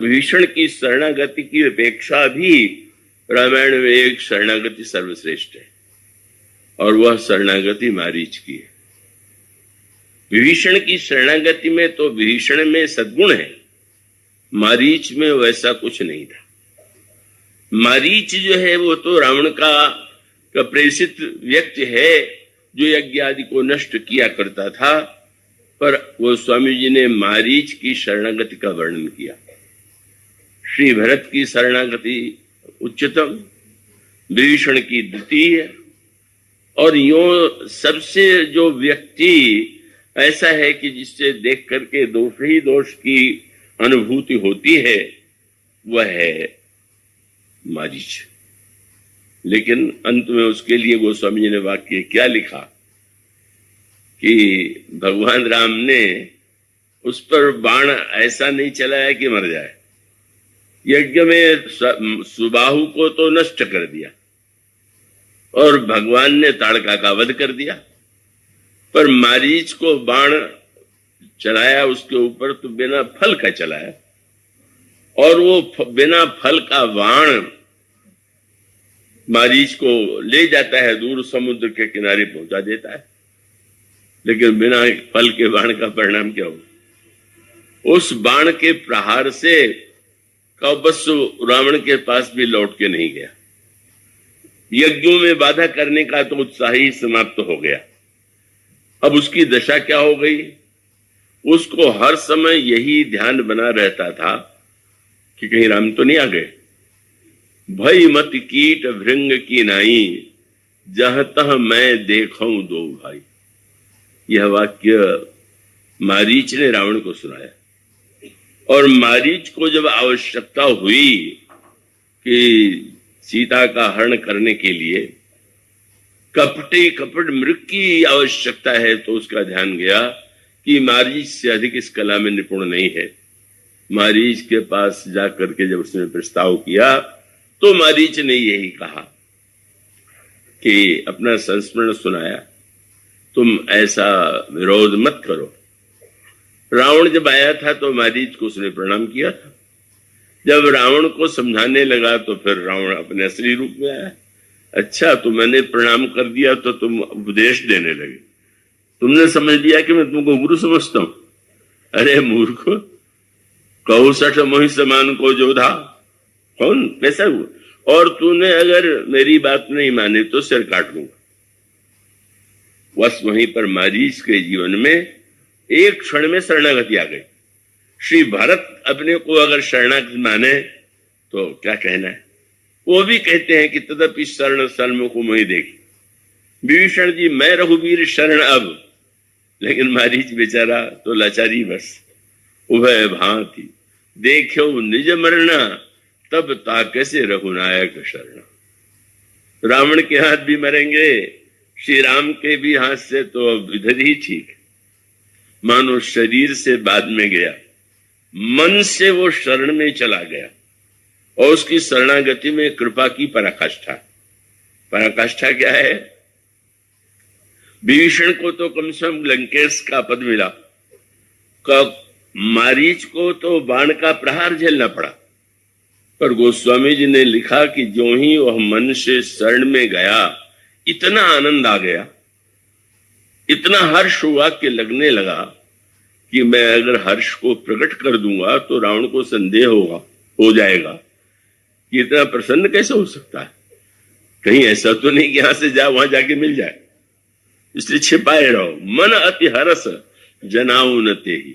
विभीषण की शरणागति की अपेक्षा भी रामायण में एक शरणागति सर्वश्रेष्ठ है और वह शरणागति मारीच की है। विभीषण की शरणागति में तो विभीषण में सद्गुण है, मारीच में वैसा कुछ नहीं था। मारीच जो है वो तो रावण का प्रेषित व्यक्ति है जो यज्ञ आदि को नष्ट किया करता था, पर वो स्वामी जी ने मारीच की शरणागति का वर्णन किया। श्री भरत की शरणागति उच्चतम, विभीषण की द्वितीय, और यो सबसे जो व्यक्ति ऐसा है कि जिससे देख करके दोष ही दोष की अनुभूति होती है वह है मारीच। लेकिन अंत में उसके लिए गोस्वामी जी ने वाक्य क्या लिखा कि भगवान राम ने उस पर बाण ऐसा नहीं चलाया कि मर जाए। यज्ञ में सुबाहु को तो नष्ट कर दिया और भगवान ने ताड़का का वध कर दिया, पर मारीच को बाण चलाया उसके ऊपर तो बिना फल का चलाया, और वो बिना फल का बाण मारीच को ले जाता है, दूर समुद्र के किनारे पहुंचा देता है। लेकिन बिना फल के बाण का परिणाम क्या हो? उस बाण के प्रहार से कौबस्सु रावण के पास भी लौट के नहीं गया। यज्ञों में बाधा करने का तो उत्साह ही समाप्त हो गया। अब उसकी दशा क्या हो गई? उसको हर समय यही ध्यान बना रहता था कि कहीं राम तो नहीं आ गए। भय मत कीट भृंग की नाई, जहां तह मैं देखूं दो भाई। यह वाक्य मारीच ने रावण को सुनाया, और मारीच को जब आवश्यकता हुई कि सीता का हरण करने के लिए कपट मृग की आवश्यकता है, तो उसका ध्यान गया कि मारीच से अधिक इस कला में निपुण नहीं है। मारीच के पास जाकर के जब उसने प्रस्ताव किया तो मारीच ने यही कहा कि अपना संस्मरण सुनाया, तुम ऐसा विरोध मत करो। रावण जब आया था तो मारीच को उसने प्रणाम किया था। जब रावण को समझाने लगा तो फिर रावण अपने असली रूप में आया। अच्छा, तो मैंने प्रणाम कर दिया तो तुम उपदेश देने लगे, तुमने समझ लिया कि मैं तुमको गुरु समझता हूं। अरे मूर्ख, कहू सठ मोहि समान को जोधा, कौन कैसा हुआ? और तूने अगर मेरी बात नहीं माने तो सिर काट लूंगा। बस वहीं पर मारीच के जीवन में एक क्षण में शरणागति आ गई। श्री भरत अपने को अगर शरणागत माने तो क्या कहना है? वो भी कहते हैं कि तदपि शरण सन्मुख मोहि देखी। विभीषण जी मैं रघुवीर शरण अब, लेकिन मारीच बेचारा तो लाचारी बस। उभय भांति देखो निज मरना, तब ताके से रघुनायक शरण। रावण के हाथ भी मरेंगे, श्री राम के भी हाथ से तो अब इधर ही ठीक। मानो शरीर से बाद में गया, मन से वो शरण में चला गया, और उसकी शरणागति में कृपा की पराकाष्ठा। पराकाष्ठा क्या है? विभीषण को तो कम से कम लंकेश का पद मिला, मारीच को तो बाण का प्रहार झेलना पड़ा। पर गोस्वामी जी ने लिखा कि जो ही वह मन से शरण में गया, इतना आनंद आ गया, इतना हर्ष हुआ कि लगने लगा कि मैं अगर हर्ष को प्रकट कर दूंगा तो रावण को संदेह हो जाएगा कि इतना प्रसन्न कैसे हो सकता है। कहीं ऐसा तो नहीं कि यहां से जा वहां जाके मिल जाए, इसलिए छिपाए रहो। मन अति हरस जनाऊ न तेहि,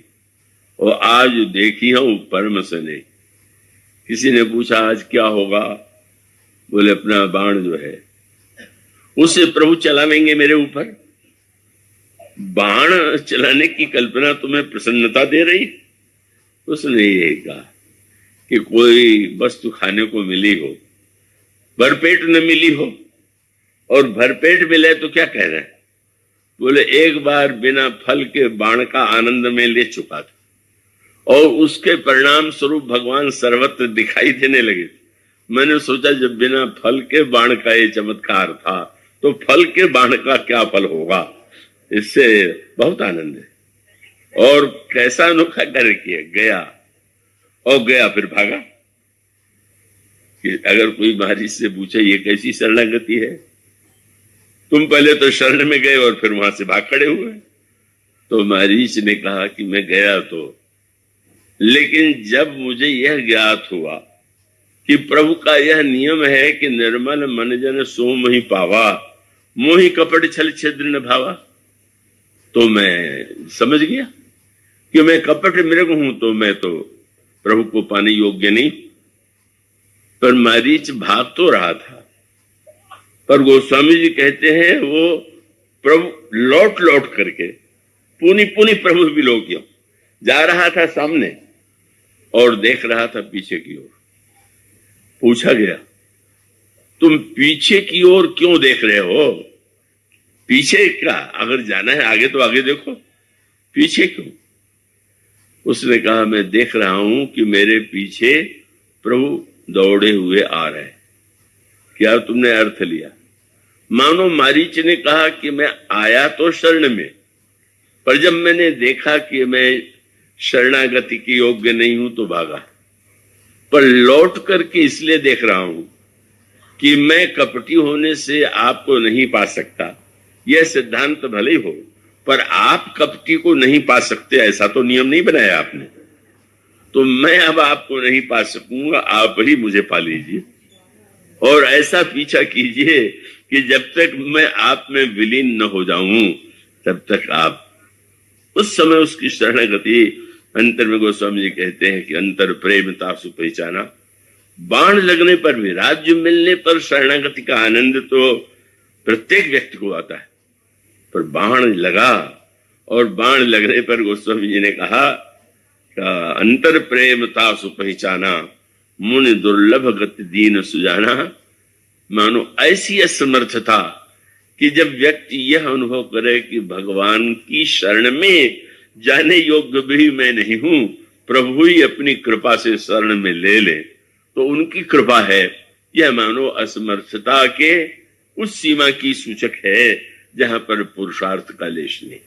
और आज देखी हूं परम सने। किसी ने पूछा आज क्या होगा? बोले अपना बाण जो है उसे प्रभु चलावेंगे मेरे ऊपर। बाण चलाने की कल्पना तुम्हें प्रसन्नता दे रही? उसने यही कहा कि कोई वस्तु खाने को मिली हो, भरपेट न मिली हो, और भरपेट मिले तो क्या कह रहे हैं? बोले एक बार बिना फल के बाण का आनंद में ले चुका था, और उसके परिणाम स्वरूप भगवान सर्वत्र दिखाई देने लगे। मैंने सोचा जब बिना फल के बाण का ये चमत्कार था तो फल के बाण का क्या फल होगा। इससे बहुत आनंद है। और कैसा अनोखा कार्य किया गया, और गया, फिर भागा। कि अगर कोई महाराज से पूछे ये कैसी शरणागति है, तुम पहले तो शरण में गए और फिर वहां से भाग खड़े हुए। तो महाराज ने कहा कि मैं गया तो, लेकिन जब मुझे यह ज्ञात हुआ कि प्रभु का यह नियम है कि निर्मल मन जन सो मोहि पावा, मोहि कपट छल छिद्र न भावा, तो मैं समझ गया कि मैं कपट मृग हूं, तो मैं तो प्रभु को पाने योग्य नहीं। पर मारीच भाग तो रहा था, पर गोस्वामी जी कहते हैं वो प्रभु लौट लौट करके पुनि पुनि प्रभु विलोक्य जा रहा था सामने और देख रहा था पीछे की ओर। पूछा गया, तुम पीछे की ओर क्यों देख रहे हो? पीछे का अगर जाना है आगे तो आगे देखो, पीछे क्यों? उसने कहा, मैं देख रहा हूं कि मेरे पीछे प्रभु दौड़े हुए आ रहे हैं। क्या तुमने अर्थ लिया? मानो मारीच ने कहा कि मैं आया तो शरण में, पर जब मैंने देखा कि मैं शरणागति के योग्य नहीं हूं तो भागा। पर लौट करके इसलिए देख रहा हूं कि मैं कपटी होने से आपको नहीं पा सकता, यह सिद्धांत भले ही हो, पर आप कपटी को नहीं पा सकते ऐसा तो नियम नहीं बनाया आपने। तो मैं अब आपको नहीं पा सकूंगा, आप ही मुझे पा लीजिए और ऐसा पीछा कीजिए कि जब तक मैं आप में विलीन न हो जाऊं तब तक आप। उस समय उसकी शरणागति अंतर में गोस्वामी जी कहते हैं कि अंतर प्रेम तासु पहचाना। बाण लगने पर भी, राज्य मिलने पर शरणागति का आनंद तो प्रत्येक व्यक्ति को आता है, पर बाण लगा और बाण लगने पर गोस्वामी जी ने कहा अंतर प्रेम तासु पहचाना, मुनि दुर्लभ गति दीन सुजाना। मानो ऐसी असमर्थता कि जब व्यक्ति यह अनुभव करे कि भगवान की शरण में जाने योग्य भी मैं नहीं हूं, प्रभु ही अपनी कृपा से शरण में ले ले तो उनकी कृपा है। यह मानो असमर्थता के उस सीमा की सूचक है जहां पर पुरुषार्थ का लेश नहीं।